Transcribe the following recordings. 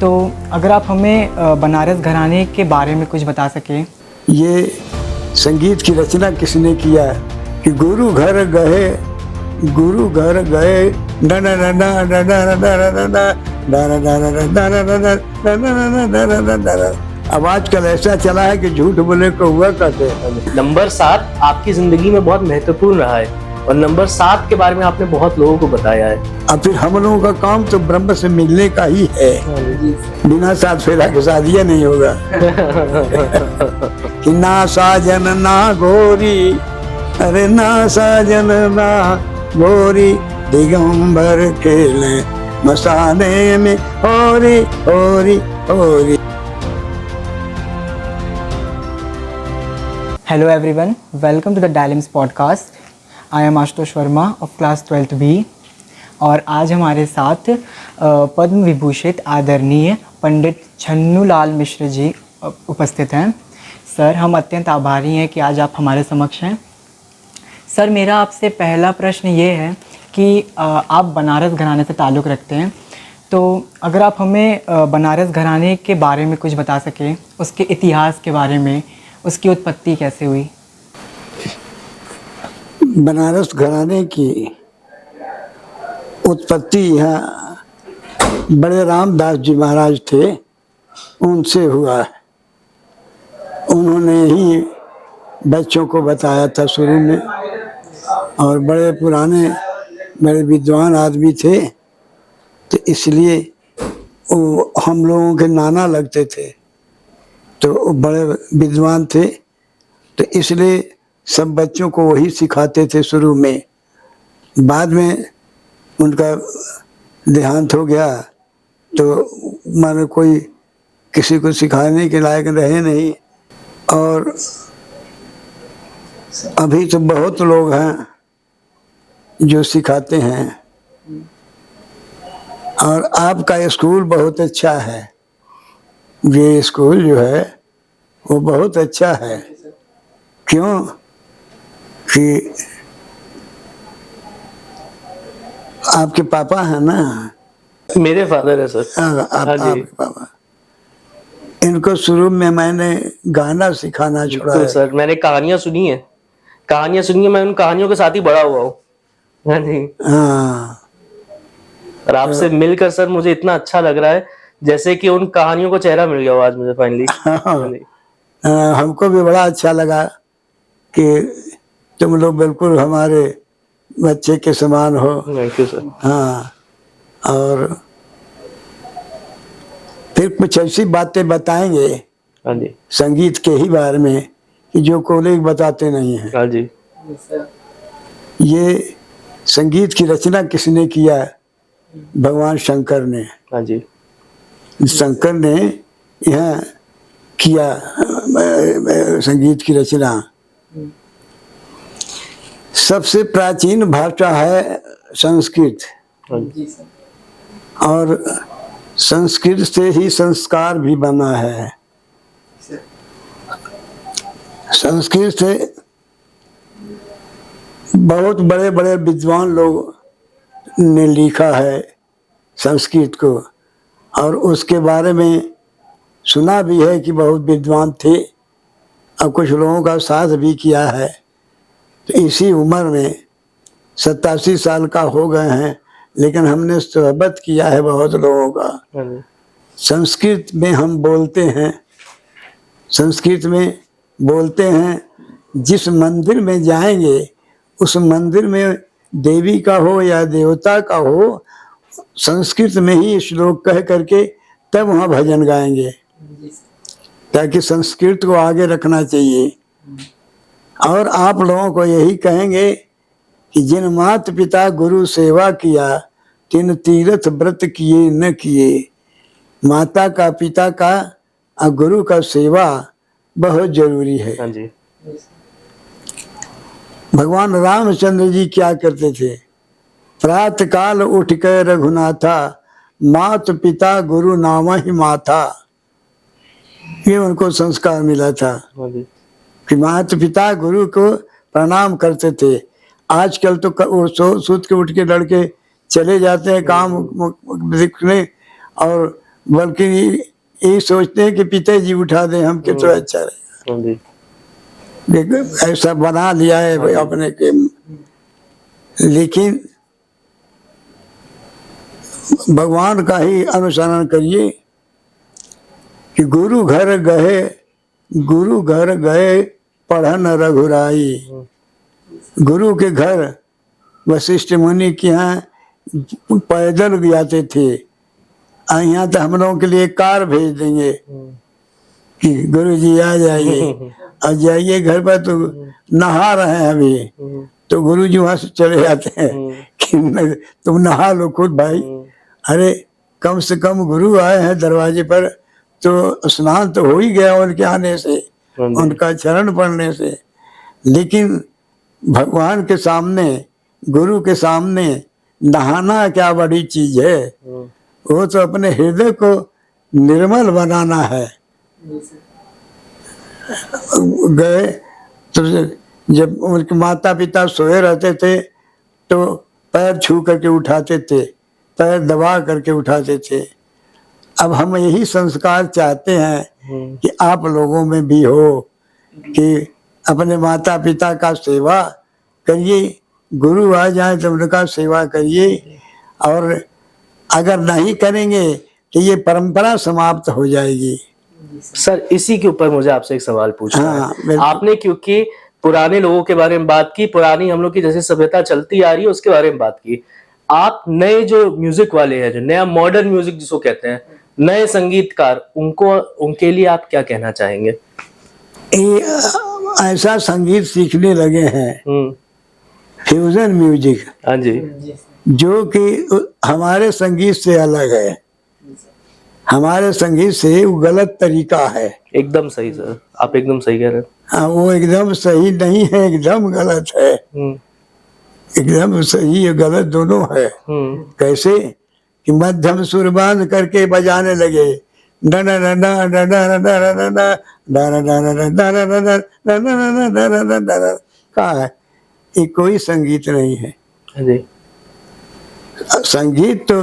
तो अगर आप हमें बनारस घराने के बारे में कुछ बता सकें। ये संगीत की रचना किसने किया कि गुरु घर गए न न न न न न। अब आजकल ऐसा चला है कि झूठ बोले को हुआ कहते हैं। नंबर 7 आपकी जिंदगी में बहुत महत्वपूर्ण रहा है और नंबर 7 के बारे में आपने बहुत लोगों को बताया है। अब फिर हम लोगों का काम तो ब्रह्म से मिलने का ही है, बिना साथ फेरा के शादियां नहीं होगा। कि ना साजन ना गोरी, अरे ना साजन ना गोरी, दिगंबर खेले मसाने में होरी होरी होरी। Hello everyone, welcome to the Dilemmas podcast. I am Ashutosh Verma of class 12th B और आज हमारे साथ पद्म विभूषित आदरणीय पंडित छन्नूलाल मिश्र जी उपस्थित हैं। सर, हम अत्यंत आभारी हैं कि आज आप हमारे समक्ष हैं। सर, मेरा आपसे पहला प्रश्न ये है कि आप बनारस घराने से ताल्लुक़ रखते हैं, तो अगर आप हमें बनारस घराने के बारे में कुछ बता सकें, उसके इतिहास के बारे में, उसकी उत्पत्ति कैसे हुई। बनारस घराने की उत्पत्ति यहाँ बड़े रामदास जी महाराज थे, उनसे हुआ है। उन्होंने ही बच्चों को बताया था शुरू में, और बड़े पुराने बड़े विद्वान आदमी थे, तो इसलिए वो हम लोगों के नाना लगते थे, तो बड़े विद्वान थे, तो इसलिए सब बच्चों को वही सिखाते थे शुरू में। बाद में उनका देहांत हो गया तो मानो कोई किसी को सिखाने के लायक रहे नहीं, और अभी तो बहुत लोग हैं जो सिखाते हैं। और आपका स्कूल बहुत अच्छा है, ये स्कूल जो है वो बहुत अच्छा है। क्यों कि आपके पापा हैं ना? मेरे फादर है सर। आपके पापा, इनको शुरू में मैंने गाना सिखाना छोड़ा है। सर, मैंने कहानियां सुनी है, मैं उन कहानियों के साथ ही बड़ा हुआ हूँ। हाँ जी। हाँ, और आपसे मिलकर सर मुझे इतना अच्छा लग रहा है, जैसे कि उन कहानियों को चेहरा मिल गया आज मुझे फाइनली। हमको भी बड़ा अच्छा लगा कि तुम लोग बिल्कुल हमारे बच्चे के समान हो। Thank you sir. हाँ, और फिर कुछ ऐसी बातें बताएंगे हाँ जी। संगीत के ही बारे में कि जो कॉलेज बताते नहीं हैं। हाँ जी। ये संगीत की रचना किसने किया? भगवान शंकर ने। हाँ जी। शंकर ने यह किया संगीत की रचना। सबसे प्राचीन भाषा है संस्कृत, और संस्कृत से ही संस्कार भी बना है। संस्कृत से बहुत बड़े बड़े विद्वान लोग ने लिखा है संस्कृत को, और उसके बारे में सुना भी है कि बहुत विद्वान थे, और कुछ लोगों का साथ भी किया है। तो इसी उम्र में 87 साल का हो गए हैं, लेकिन हमने सोहबत किया है बहुत लोगों का। संस्कृत में हम बोलते हैं, संस्कृत में बोलते हैं। जिस मंदिर में जाएंगे उस मंदिर में देवी का हो या देवता का हो, संस्कृत में ही श्लोक कह करके तब वहाँ भजन गाएंगे, ताकि संस्कृत को आगे रखना चाहिए। और आप लोगों को यही कहेंगे कि जिन माता पिता गुरु सेवा किया, तिन तीर्थ व्रत किए न किए। माता का, पिता का और गुरु का सेवा बहुत जरूरी है। हाँ जी। भगवान रामचंद्र जी क्या करते थे? प्रातः काल उठ कर रघुनाथा, मात पिता गुरु नाम ही माथा। ये उनको संस्कार मिला था कि माता पिता गुरु को प्रणाम करते थे। आजकल तो सूत के उठ के लड़के चले जाते हैं काम दिखने, और बल्कि ये सोचते हैं कि पिताजी उठा दें हमके तो अच्छा रहे। हाँ जी। देखो ऐसा बना लिया है भाई अपने के, लेकिन भगवान का ही अनुसरण करिए कि गुरु घर गए पढ़न रघुराई। गुरु के घर वशिष्ठ मुनि के यहाँ पैदल जाते थे, यहाँ तो हम लोगों के लिए कार भेज देंगे कि गुरु जी आ जाइए, और जाइए घर पर तो नहा रहे हैं अभी, तो गुरु जी वहां से चले जाते हैं कि तुम नहा लो खुद भाई। अरे कम से कम गुरु आए हैं दरवाजे पर तो स्नान तो हो ही गया उनके आने से, उनका चरण पड़ने से। लेकिन भगवान के सामने, गुरु के सामने नहाना क्या बड़ी चीज है, वो तो अपने हृदय को निर्मल बनाना है। गए तो जब उनके माता पिता सोए रहते थे तो पैर छू करके उठाते थे, पैर दबा करके उठाते थे। अब हम यही संस्कार चाहते हैं कि आप लोगों में भी हो कि अपने माता पिता का सेवा करिए, गुरु आ जाए तो उनका सेवा करिए, और अगर नहीं करेंगे तो ये परंपरा समाप्त हो जाएगी। सर इसी के ऊपर मुझे आपसे एक सवाल पूछना है। बिल्कुल। आपने क्योंकि पुराने लोगों के बारे में बात की, पुरानी हम लोग की जैसे सभ्यता चलती आ रही है उसके बारे में बात की, आप नए जो म्यूजिक वाले हैं, जो नया मॉडर्न म्यूजिक जिसको कहते हैं, नए संगीतकार, उनके लिए आप क्या कहना चाहेंगे? ये ऐसा संगीत सीखने लगे हैं, फ्यूजन म्यूजिक, हाँ जी, जो कि हमारे संगीत से अलग है। हमारे संगीत से वो गलत तरीका है। एकदम सही सर, आप एकदम सही कह रहे हैं। हाँ, वो एकदम सही नहीं है, एकदम गलत है। एकदम सही और गलत दोनों है। कैसे कि मध्यम सुर बांध करके बजाने लगे, कहा है, ये कोई संगीत नहीं है। संगीत तो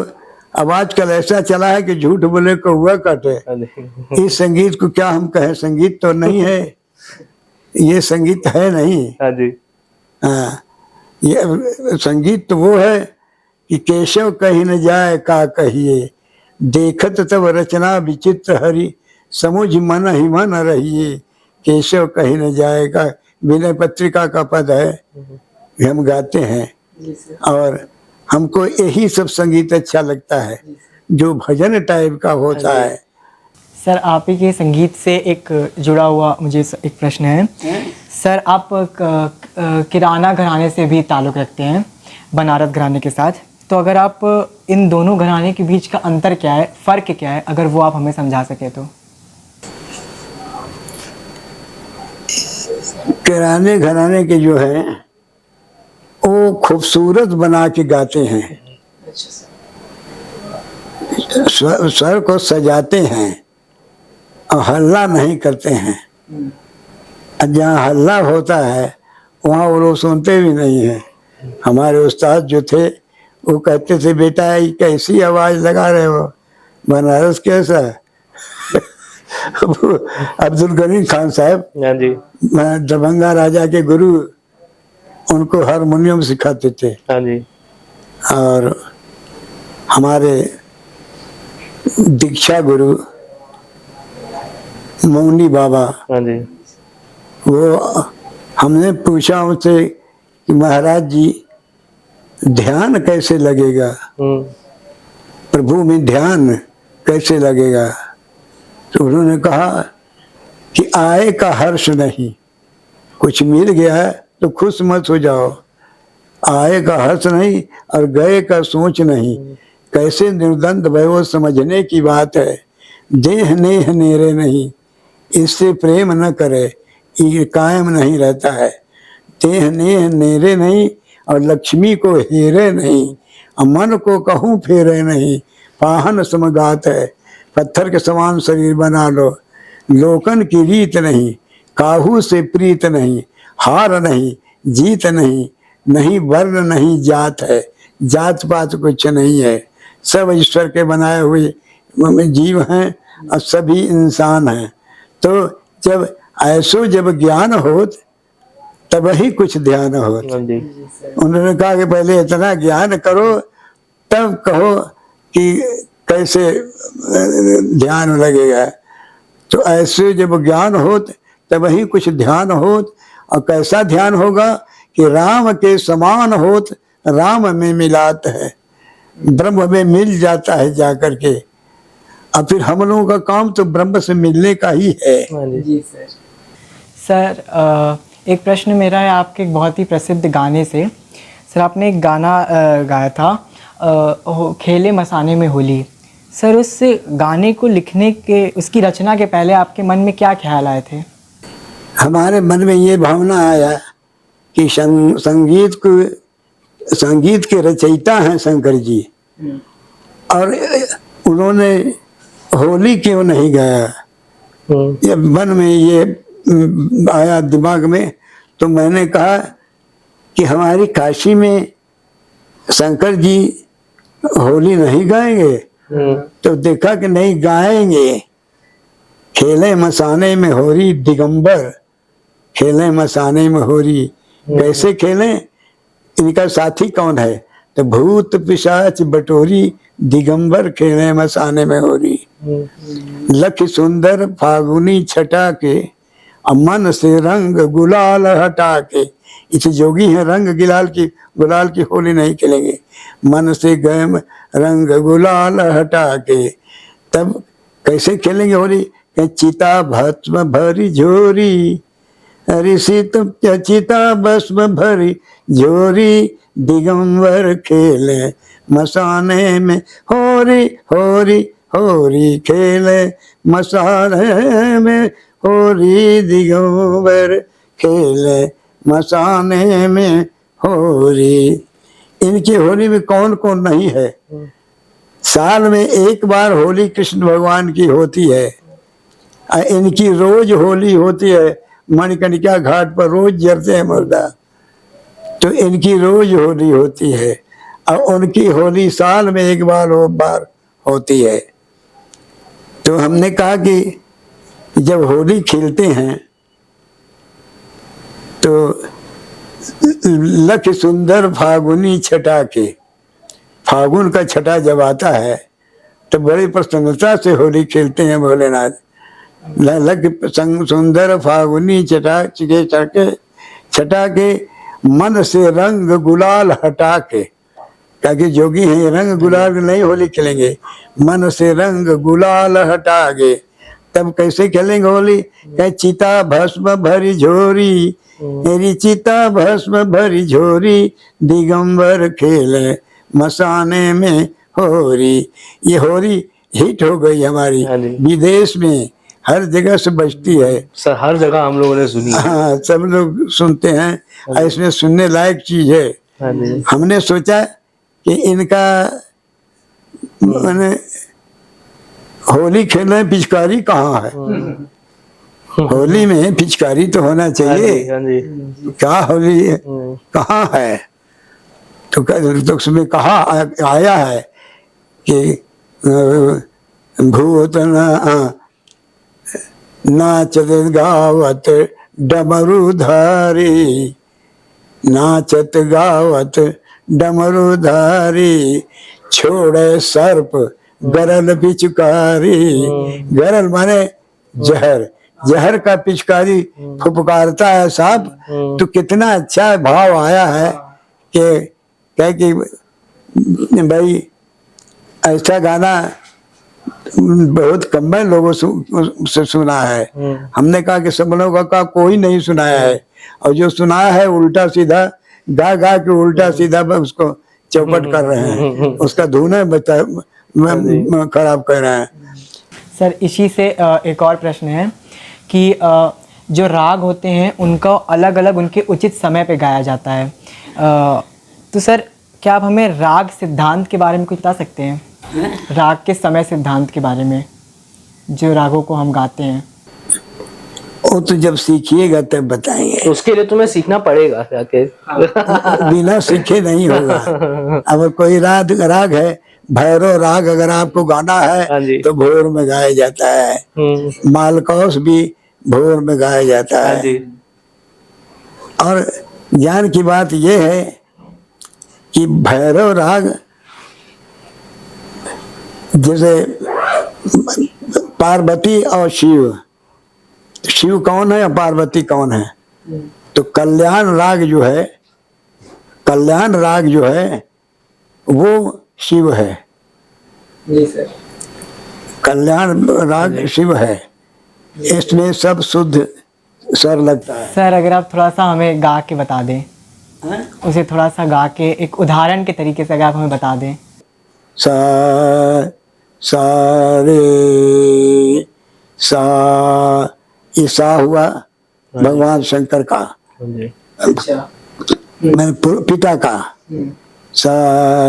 अब आजकल ऐसा चला है कि झूठ बोले को हुआ काटे। इस संगीत को क्या हम कहें, संगीत तो नहीं है, ये संगीत है नहीं। हाँ, ये संगीत तो वो है कि केशव कही न जाए का कहिए, देखत तब रचना विचित्र हरि, समुझ मन ही मन रहिए। केशव कही न जाएगा विनय पत्रिका का पद है, हम गाते हैं। और हमको यही सब संगीत अच्छा लगता है जो भजन टाइप का होता है। सर आप ही के संगीत से एक जुड़ा हुआ मुझे एक प्रश्न है। सर आप किराना घराने से भी ताल्लुक़ रखते हैं, बनारस घराने के साथ, तो अगर आप इन दोनों घराने के बीच का अंतर क्या है, फ़र्क क्या है, अगर वो आप हमें समझा सके तो। किराने घराने के जो है वो खूबसूरत बना के गाते हैं, स्वर को सजाते हैं और हल्ला नहीं करते हैं। जहाँ हल्ला होता है वहाँ वो लोग सुनते भी नहीं हैं। हमारे उस्ताद जो थे वो कहते थे, बेटा ये कैसी आवाज़ लगा रहे हो, बनारस कैसा अब्दुल गनी खान साहब दरभंगा राजा के गुरु, उनको हारमोनियम सिखाते थे। और हमारे दीक्षा गुरु मौनी बाबा, वो हमने पूछा उनसे कि महाराज जी ध्यान कैसे लगेगा, प्रभु में ध्यान कैसे लगेगा, तो उन्होंने कहा कि आए का हर्ष नहीं, कुछ मिल गया है तो खुश मत हो जाओ, आए का हर्ष नहीं और गए का सोच नहीं, कैसे निर्द्वंद वैभव समझने की बात है। देह नेह नेरे नहीं, इससे प्रेम न करे, ये कायम नहीं रहता है। देह नेह नेरे नहीं और लक्ष्मी को हेरे नहीं, और मन को कहूँ फेरे नहीं, पाहन समगात है। पत्थर के समान शरीर बना लो, लोकन की रीत नहीं, काहू से प्रीत नहीं, हार नहीं जीत नहीं, नहीं वर्ण नहीं जात है, जात पात कुछ नहीं है, सब ईश्वर के बनाए हुए में जीव हैं और सभी इंसान हैं। तो जब ऐसो जब ज्ञान होत तब ही कुछ ध्यान होत। हाँ जी। उन्होंने कहा कि पहले इतना ज्ञान करो तब कहो कि कैसे ध्यान लगेगा। तो ऐसे जब ज्ञान होत तब ही कुछ ध्यान होत। और कैसा ध्यान होगा कि राम के समान होत, राम में मिलात है, ब्रह्म में मिल जाता है जाकर के। अब फिर हम लोगों का काम तो ब्रह्म से मिलने का ही है। हाँ जी। जी सर। सर एक प्रश्न मेरा है आपके एक बहुत ही प्रसिद्ध गाने से। सर आपने एक गाना गाया था खेले मसाने में होली। सर उस गाने को लिखने के, उसकी रचना के पहले आपके मन में क्या ख्याल आए थे? हमारे मन में ये भावना आया कि संगीत के रचयिता हैं शंकर जी, और उन्होंने होली क्यों नहीं गाया। ये मन में ये आया दिमाग में। तो मैंने कहा कि हमारी काशी में शंकर जी होली नहीं गाएंगे। तो देखा कि नहीं गाएंगे। खेले मसाने में होरी दिगंबर, खेले मसाने में होरी। कैसे खेलें, इनका साथी कौन है? तो भूत पिशाच बटोरी, दिगंबर खेले मसाने में होरी। लख सुंदर फागुनी छटा के, मन से रंग गुलाल हटा के। इसे जोगी हैं, रंग गुलाल की होली नहीं खेलेंगे। मन से गए रंग गुलाल हटा के। तब कैसे खेलेंगे होली? चिता भस्म भरी झोरी, हरि सीत चिता भस्म भरी झोरी, दिगंबर खेले मसाने में होरी होरी होरी, खेले मसाने में होरी, दिगंबर खेले मसाने में होरी। इनकी होली में कौन कौन नहीं है? साल में एक बार होली कृष्ण भगवान की होती है। इनकी रोज होली होती है। मणिकर्णिका घाट पर रोज जरते हैं मुर्दा। तो इनकी रोज होली होती है, और उनकी होली साल में एक बार होती है। तो हमने कहा कि जब होली खेलते हैं तो लख सुंदर फागुनी छटा के, फागुन का छटा जब आता है तो बड़ी प्रसन्नता से होली खेलते हैं भोलेनाथ। लख सुंदर फागुनी छटा के, मन से रंग गुलाल हटा के। ताकि जोगी हैं, रंग गुलाल नहीं होली खेलेंगे, मन से रंग गुलाल हटा के। तब कैसे खेलेंगे होली? कहे चिता भस्म भरी झोरी, मेरी चिता भस्म भरी झोरी, दिगंबर खेले मसाने में होरी। ये होरी हिट हो गई हमारी, विदेश में हर जगह से बजती है सर, हर जगह हम लोगों ने सुनी है। हाँ, सब लोग सुनते हैं। इसमें सुनने लायक चीज है। हमने सोचा कि इनका मैंने होली खेलने पिचकारी कहाँ है? होली में पिचकारी तो होना चाहिए। क्या होली है? कहाँ है? तो उसमें कहा आया है कि भूत नाचत गावत डमरूधारी, नाचत गावत डमरूधारी, छोड़े सर्प गरल पिचकारी। गरल माने जहर, जहर का पिचकारी फुफकारता है सांप। तो कितना अच्छा भाव आया है कि भाई ऐसा गाना बहुत कम लोगों से सुना है। हमने कहा कि सब लोगों का कोई नहीं सुनाया है, और जो सुनाया है उल्टा सीधा गा गा के उल्टा सीधा उसको चौपट कर रहे हैं, उसका धुन खराब कर रहे हैं। सर इसी से एक और प्रश्न है कि जो राग होते हैं उनको अलग अलग उनके उचित समय पे गाया जाता है। तो सर क्या आप हमें राग सिद्धांत के बारे में कुछ बता सकते हैं? राग के समय सिद्धांत के बारे में, जो रागों को हम गाते हैं। वो तो जब सीखिएगा तब बताएंगे। उसके लिए तुम्हें सीखना पड़ेगा जाके। बिना सीखे नहीं होगा। अब कोई राग है, भैरव राग अगर आपको गाना हाँ जी। है तो भोर में गाया जाता है। मालकौस भी भोर में गाया जाता हाँ है। जी। और ज्ञान की बात यह है कि भैरव राग जैसे पार्वती और शिव, शिव कौन है और पार्वती कौन है? तो कल्याण राग जो है, कल्याण राग जो है वो शिव है। जी सर। कल्याण राग शिव है, इसमें सब शुद्ध स्वर लगता है। सर अगर आप थोड़ा सा हमें गा के बता दें, उसे थोड़ा सा गा के एक उदाहरण के तरीके से अगर आप हमें बता दें। सा सा रे सा, ये सा हुआ भगवान शंकर का, हाँ जी। अच्छा। मैंने पिता का। सा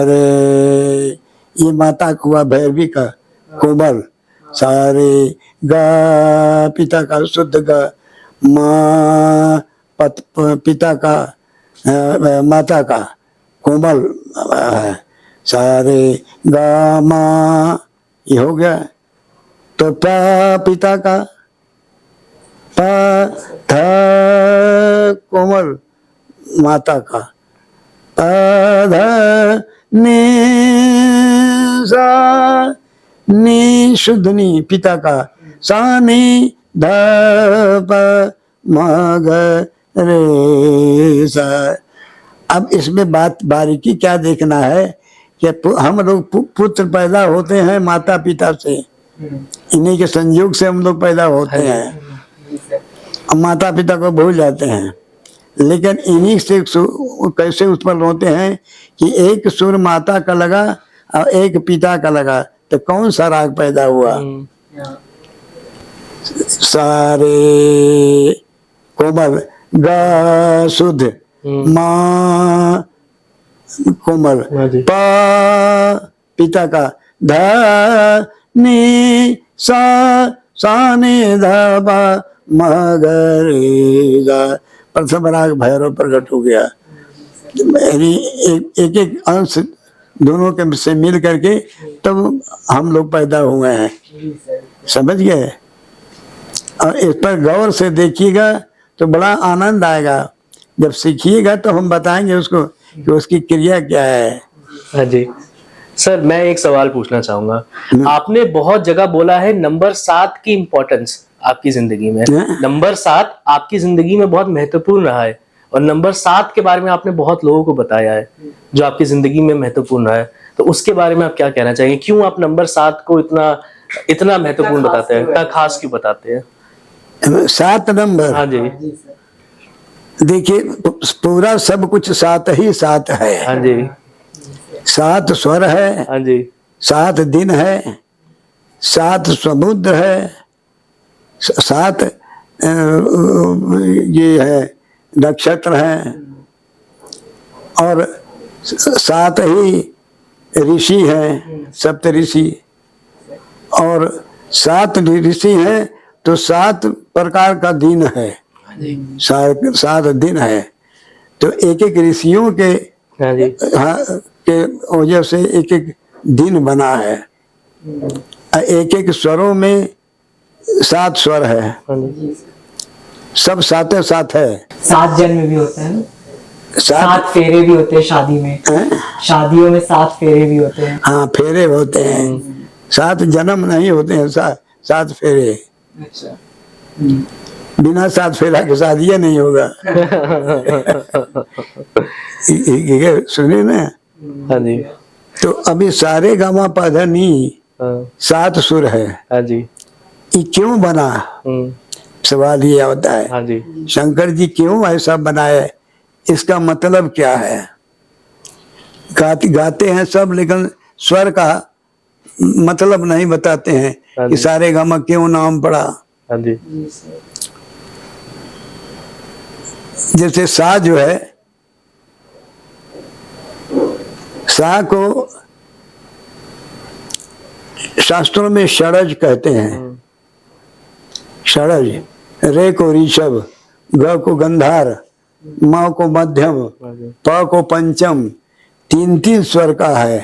रे, ये माता का हुआ भैरवी का कोमल। सारे गा, पिता का शुद्ध गा। माँ पिता का माता का कोमल है। सारे गा माँ, ये हो गया। तो पा पिता का, पा धा कोमल माता का, पा धा ने सा, नी शुद्ध नी पिता का, सा नी ध प म ग रे सा। अब इसमें बात बारीकी क्या देखना है कि हम लोग पुत्र पैदा होते हैं माता पिता से, इन्हीं के संयोग से हम लोग पैदा होते हैं। अब माता पिता को भूल जाते हैं, लेकिन इन्हीं से कैसे उत्पन्न होते हैं कि एक सुर माता का लगा और एक पिता का लगा, तो कौन सा राग पैदा हुआ? सारे कोमल, गा शुद्ध, माँ कोमल, पा पिता का, ध नी सा, सा ने ध बा म ग रे गा। प्रथम राग भैरव प्रकट हो गया। मेरी एक एक अंश दोनों के से मिल करके तब हम लोग पैदा हुए हैं, समझ गए? और इस पर गौर से देखिएगा तो बड़ा आनंद आएगा। जब सीखिएगा तो हम बताएंगे उसको कि उसकी क्रिया क्या है। हाँ जी सर, मैं एक सवाल पूछना चाहूंगा। आपने बहुत जगह बोला है नंबर 7 की इम्पोर्टेंस आपकी जिंदगी में। नंबर 7 आपकी जिंदगी में बहुत महत्वपूर्ण रहा है, और नंबर 7 के बारे में आपने बहुत लोगों को बताया है जो आपकी जिंदगी में महत्वपूर्ण रहा है। तो उसके बारे में आप क्या कहना चाहेंगे? क्यों आप नंबर 7 को इतना महत्वपूर्ण बताते हैं, इतना खास क्यों बताते हैं? 7 नंबर, हाँ जी। देखिए पूरा सब कुछ साथ ही साथ है। हाँ जी। 7 स्वर है, हाँ जी। 7 दिन है, 7 समुद्र है, 7 ये है नक्षत्र है, और 7 ही ऋषि हैं, सप्त ऋषि, और 7 ऋषि हैं तो 7 प्रकार का दिन है, 7 दिन है। तो एक एक ऋषियों के के वजह से एक एक दिन बना है। एक एक स्वरों में 7 स्वर है, सब 7 है। 7 जन्म भी होते हैं, 7 फेरे भी होते हैं शादी में, शादियों में 7 फेरे भी होते हैं। हाँ फेरे होते हैं, 7 जन्म नहीं होते हैं, 7 फेरे। अच्छा। बिना 7 फेरा के शादी नहीं होगा। सुनिए ना। हाँ जी। तो अभी सारे गामा पधा नी 7 सुर है। हाँ जी। ये क्यों बना? सवाल ये होता है। हाँ जी। शंकर जी क्यों ऐसा बनाए, इसका मतलब क्या है? गाते हैं सब, लेकिन स्वर का मतलब नहीं बताते हैं कि सारे गामा क्यों नाम पड़ा। हाँ जी। जैसे सा जो है, सा को शास्त्रों में षडज कहते हैं। षडज, रे को ऋषभ, ग को गंधार, म को मध्यम, प को पंचम, 3 स्वर का है।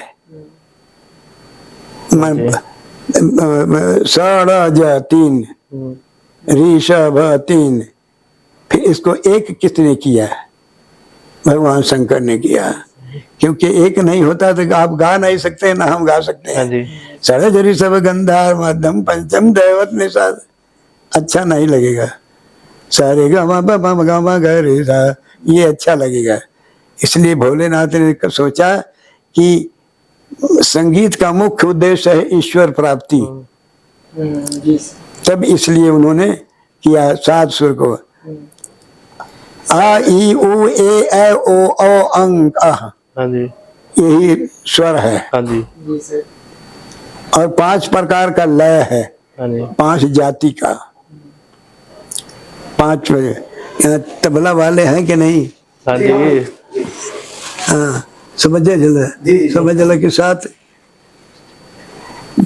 सड़ज 3, ऋषभ 3, फिर इसको एक किसने किया? भगवान शंकर ने किया। क्योंकि एक नहीं होता तो आप गा नहीं सकते, ना हम गा सकते हाँ हैं। जी, सड़ज ऋषभ गंधार मध्यम पंचम दैवत निषाद, अच्छा नहीं लगेगा। सारे गा ग रे सा, ये अच्छा लगेगा। इसलिए भोलेनाथ ने सोचा कि संगीत का मुख्य उद्देश्य है ईश्वर प्राप्ति, तब इसलिए उन्होंने किया 7 सुर को। आ ई उ ए ऐ ओ औ अंग अह, हाँ जी, यही स्वर है। हाँ जी, और 5 प्रकार का लय है, हाँ जी, 5 जाति का, 5 यहाँ तबला वाले हैं कि नहीं? हाँ जी, हाँ, समझे जला के साथ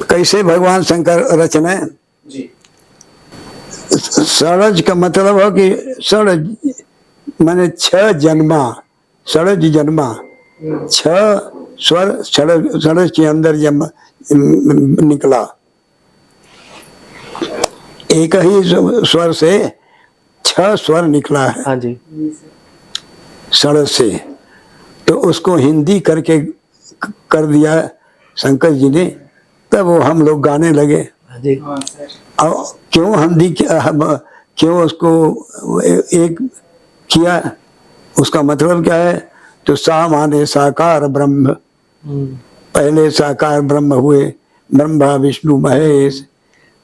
कैसे भगवान शंकर रचना है। सड़ज का मतलब है कि सड़ज माने 6 जन्मा, सड़ज जन्मा, 6 स्वर सड़ज के अंदर जब निकला, एक ही स्वर से 6 स्वर निकला है हाँ जी, सड़ज से। तो उसको हिंदी करके कर दिया शंकर जी ने, तब वो हम लोग गाने लगे। हाँ जी, और क्यों हिंदी क्यों उसको एक किया, उसका मतलब क्या है? तो सा माने साकार ब्रह्म, पहले साकार ब्रह्म हुए, ब्रह्मा विष्णु महेश।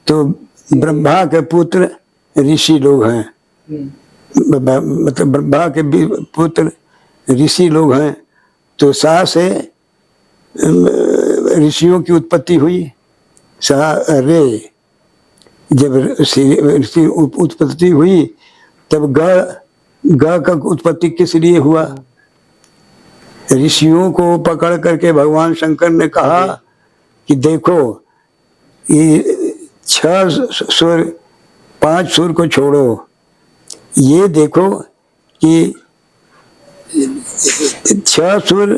तो ब्रह्मा के पुत्र ऋषि लोग हैं, मतलब ब्रह्मा के पुत्र ऋषि लोग हैं। तो सा से ऋषियों की उत्पत्ति हुई, सा रे, जब ऋषि उत्पत्ति हुई तब ग का उत्पत्ति किस लिए हुआ? ऋषियों को पकड़ करके भगवान शंकर ने कहा कि देखो ये 6 सुर 5 सुर को छोड़ो, ये देखो कि 6 सुर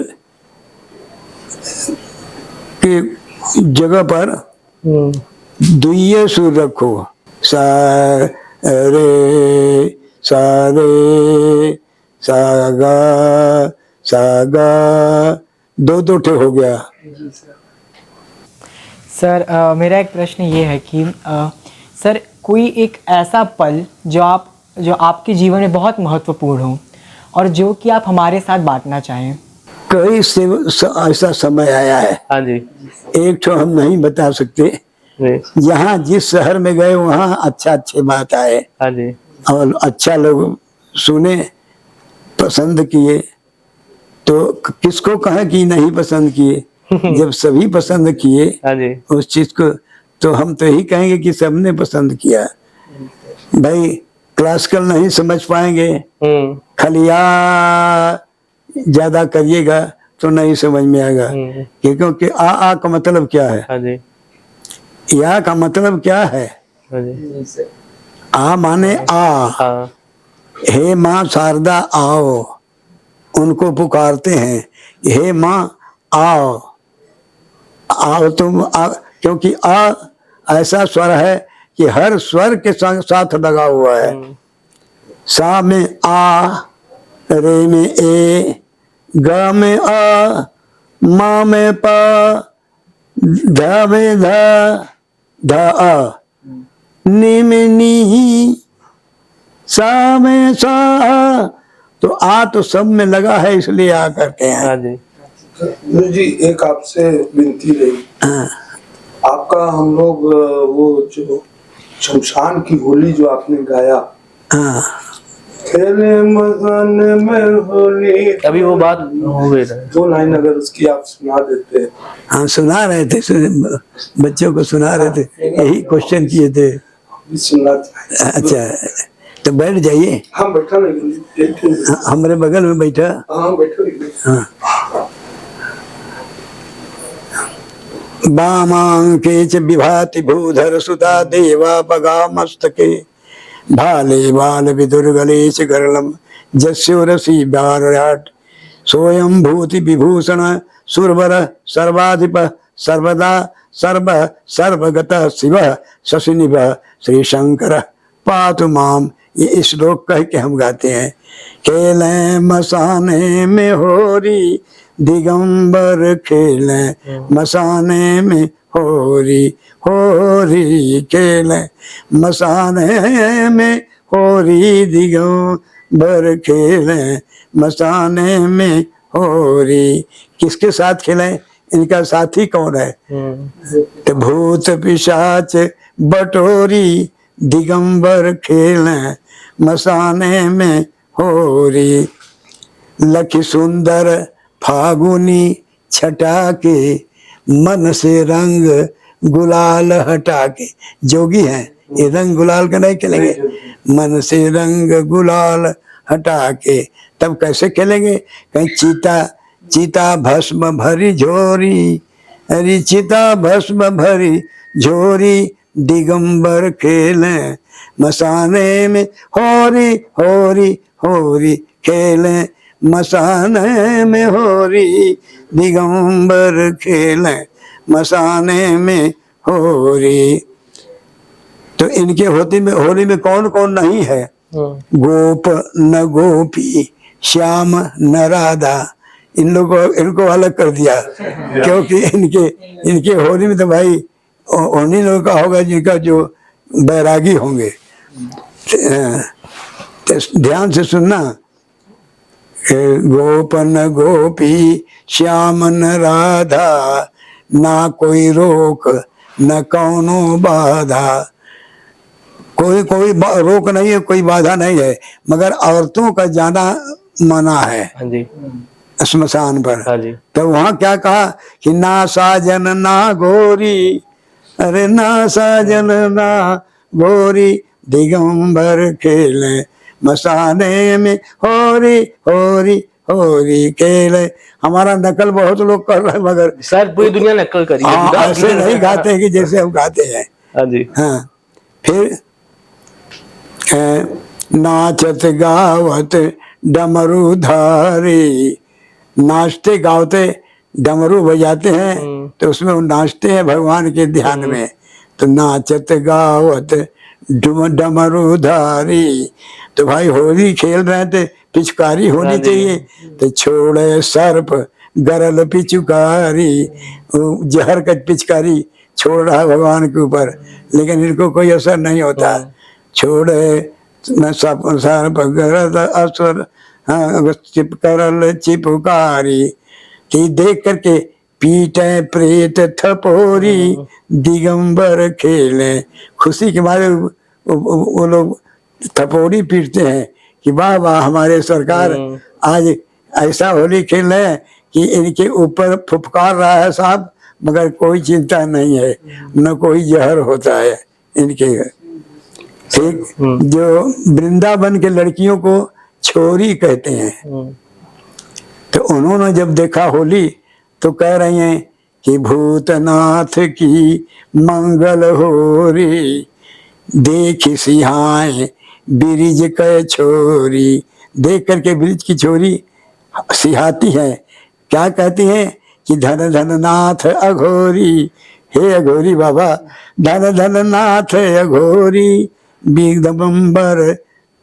के जगह पर द्वितीय सुर रखो, सा रे सा रे सा गा, 2 ठे हो गया। सर मेरा एक प्रश्न ये है कि सर कोई एक ऐसा पल जो आपके जीवन में बहुत महत्वपूर्ण हो और जो कि आप हमारे साथ बांटना चाहें। कई से ऐसा समय आया है, हाँ जी, एक तो हम नहीं बता सकते। यहाँ जिस शहर में गए वहाँ अच्छे बात आए, हाँ जी, और अच्छा लोग सुने, पसंद किए। तो किसको कहे कि नहीं पसंद किए? जब सभी पसंद किए हाँ जी, उस चीज को, तो हम तो यही कहेंगे कि सबने पसंद किया। भाई क्लासिकल नहीं समझ पाएंगे, खलिया ज्यादा करिएगा तो नहीं समझ में आएगा। क्योंकि आ का मतलब क्या है? हाँ जी, या का मतलब क्या है? हाँ जी, आ माने आ, हाँ, हे माँ शारदा आओ, उनको पुकारते हैं, हे माँ आओ, आओ तुम आ, क्योंकि आ ऐसा स्वर है कि हर स्वर के साथ लगा हुआ है। सा में आ, रे में ए, ग में आ, मा में पा, ध में ध, ध आ, नी में नी, सा में सा। तो आ तो सब में लगा है, इसलिए आ करके हैं। हाँ जी, गुरु जी एक आपसे विनती रही, हाँ, आपका हम लोग वो जो शमशान की होली जो आपने गाया, हाँ, खेले मजान में होली, अभी वो बात हो गई है। 2 लाइन अगर उसकी आप सुना देते हैं। हाँ सुना रहे थे, बच्चों को सुना रहे थे, यही क्वेश्चन किए थे। सुनना चाहिए। अच्छा तो बैठ जाइए, हाँ बैठा नहीं, हमारे बगल में बैठा। हाँ बैठा नहीं। हाँ। वामांके च विभाति भूधर सुता देवा पगा मस्तके, भाले बाल विदुर्गले च गरलम जस्योरसी बाराट, सोयम भूति विभूषण सुरवर सर्वाधिप सर्वदा सर्व सर्वगत शिव शशिनिभ श्री शंकर पातु माम। ये श्लोक कह के हम गाते हैं। खेलें मसाने में होरी दिगंबर खेलें मसाने में होरी होरी खेलें मसाने में होरी दिगंबर खेलें मसाने में होरी। किसके साथ खेलें? इनका साथी कौन है? तो भूत पिशाच बटोरी दिगंबर खेलें मसाने में होरी। लखी सुंदर फागुनी छटा के मन से रंग गुलाल हटा के। जोगी हैं ये, रंग गुलाल का नहीं खेलेंगे। मन से रंग गुलाल हटा के तब कैसे खेलेंगे? कहीं चीता चीता भस्म भरी झोरी, अरे चिता भस्म भरी झोरी दिगंबर खेलें मसाने में होरी होरी होरी खेलें मसाने में होरी दिगंबर खेलें मसाने में होरी। तो इनके होली में कौन कौन नहीं है? गोप न गोपी श्याम न राधा। इन लोगों इनको अलग कर दिया क्योंकि इनके होली में तो भाई उन्हीं लोगों का होगा जिनका जो बैरागी होंगे। तो ध्यान से सुनना। गोपन गोपी श्याम न राधा ना कोई रोक न कौनो बाधा। कोई रोक नहीं है, कोई बाधा नहीं है, मगर औरतों का जाना मना है। हाँ जी। स्मशान पर। हाँ जी। तो वहां क्या कहा कि ना साजन ना गोरी, अरे ना साजन ना गोरी दिगंबर खेले मसाने में होरी होरी होरी खेले। हमारा नकल बहुत लोग कर रहे हैं मगर सर पूरी दुनिया नकल करी है। हाँ, ऐसे नहीं गाते हैं कि जैसे हम गाते हैं। हाँ जी। हाँ फिर नाचत गावत डमरू धारी। नाचते गावते डमरू बजाते हैं तो उसमें वो नाचते हैं भगवान के ध्यान में। तो नाचत गावत डमरू धारी। तो भाई होली खेल रहे थे, पिचकारी होनी चाहिए। तो छोड़े सर्प गरल पिचकारी। जहर का पिचकारी छोड़ रहा है भगवान के ऊपर, लेकिन इनको कोई असर नहीं होता। छोड़े सर्प गरल असर चिप करल चिपकारी। कि देख करके पीटे प्रेत थपोरी दिगंबर खेले। खुशी के मारे वो लोग थपोड़ी पीटते हैं कि वाह वाह हमारे सरकार आज ऐसा होली खेल रहे हैं कि इनके ऊपर फुफकार रहा है साहब, मगर कोई चिंता नहीं है, न कोई जहर होता है इनके। ठीक, जो वृंदावन के लड़कियों को छोरी कहते हैं। तो उन्होंने जब देखा होली तो कह रही हैं कि भूतनाथ की मंगल होरी देख सिहाए ब्रिज कै छोरी। देख करके ब्रिज की छोरी सिहाती है। क्या कहती है कि धन धन नाथ अघोरी, हे अघोरी बाबा धन धन नाथ अघोरी दिगंबर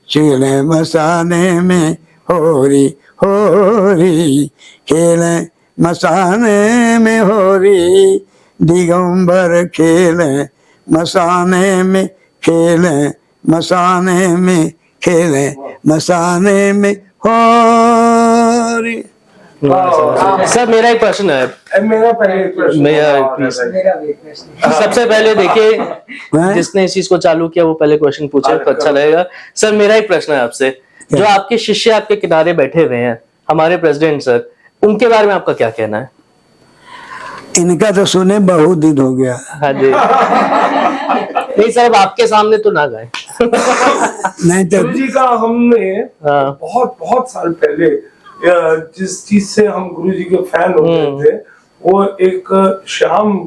चले मसाने में होरी होरी खेले मसाने में होरी दिगंबर खेले मसाने में खेले मसाने में खेले मसाने में होरी। सर मेरा एक प्रश्न है। मेरा पहले प्रश्न सबसे पहले देखिए जिसने इस चीज को चालू किया वो पहले क्वेश्चन पूछे तो अच्छा रहेगा। सर मेरा एक प्रश्न है आपसे, जो आपके शिष्य आपके किनारे बैठे हुए हैं हमारे प्रेसिडेंट सर, उनके बारे में आपका क्या कहना है? इनका तो सुने बहुत दिन हो गया। हाँ जी। नहीं सर अब आपके सामने तो ना गए। नहीं तो गुरु जी का हमने बहुत बहुत साल पहले जिस चीज से हम गुरु जी के फैन हो गए थे, वो एक शाम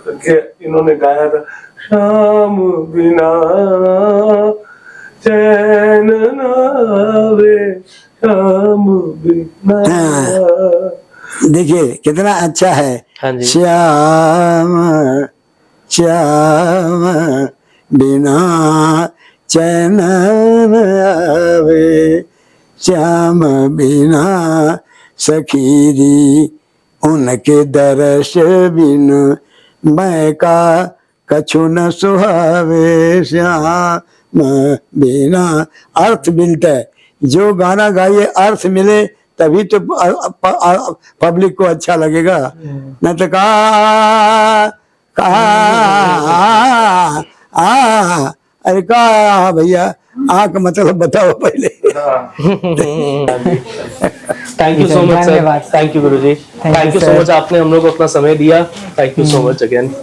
के इन्होंने गाया था, शाम बिना चैन न आवे शाम बिना। देखिए कितना अच्छा है। हाँ जी। श्याम श्याम बिना चैन न आवे, श्याम बिना सखीरी उनके दर्श बिन मैं का कछु न सुहावे, श्याम बिना। अर्थ मिलता है, जो गाना गाइए अर्थ मिले तभी तो पब्लिक को अच्छा लगेगा, न तो अरे का भैया का मतलब बताओ पहले। Thank you so much sir, धन्यवाद। Thank you guruji, Thank you, thank you so sir. Much, आपने हम लोग को अपना समय दिया, thank you so much again.